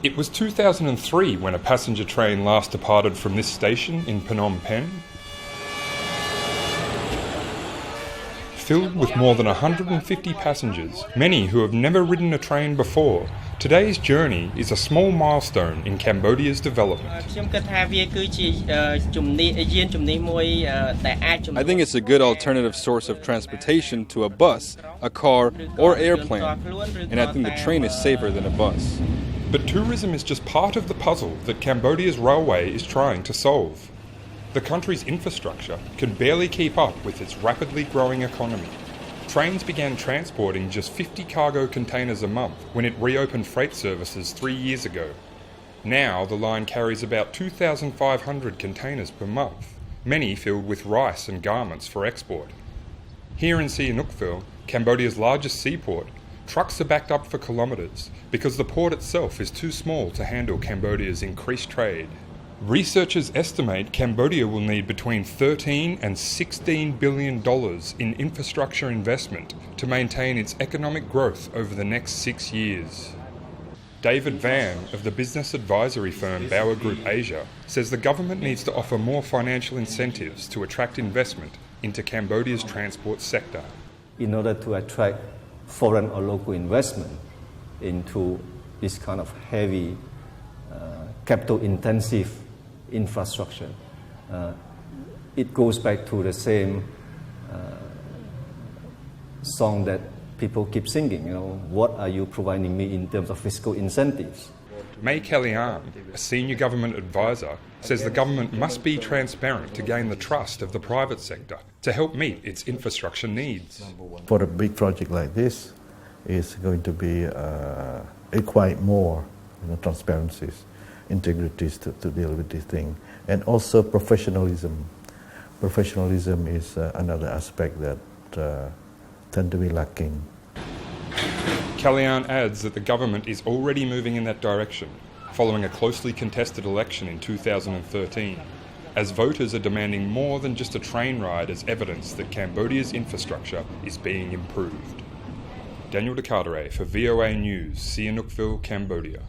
It was 2003 when a passenger train last departed from this station in Phnom Penh. Filled with more than 150 passengers, many who have never ridden a train before, today's journey is a small milestone in Cambodia's development. I think it's a good alternative source of transportation to a bus, a car, or airplane, and I think the train is safer than a bus. But tourism is just part of the puzzle that Cambodia's railway is trying to solve. The country's infrastructure can barely keep up with its rapidly growing economy. Trains began transporting just 50 cargo containers a month when it reopened freight services 3 years ago. Now the line carries about 2,500 containers per month, many filled with rice and garments for export. Here in Sihanoukville, Cambodia's largest seaport, trucks are backed up for kilometres because the port itself is too small to handle Cambodia's increased trade. Researchers estimate Cambodia will need between $13 and $16 billion in infrastructure investment to maintain its economic growth over the next 6 years. David Van of the business advisory firm Bauer Group Asia says the government needs to offer more financial incentives to attract investment into Cambodia's transport sector. In order to attract foreign or local investment into this kind of heavy, capital-intensive infrastructure, it goes back to the same song that people keep singing, what are you providing me in terms of fiscal incentives? Kalyan, a senior government advisor, says the government must be transparent to gain the trust of the private sector to help meet its infrastructure needs. For a big project like this, it's going to be require more transparencies, integrities to deal with this thing, and also professionalism. Professionalism is another aspect that tend to be lacking. Kalyan adds that the government is already moving in that direction, following a closely contested election in 2013, as voters are demanding more than just a train ride as evidence that Cambodia's infrastructure is being improved. Daniel de Carteret for VOA News, Sihanoukville, Cambodia.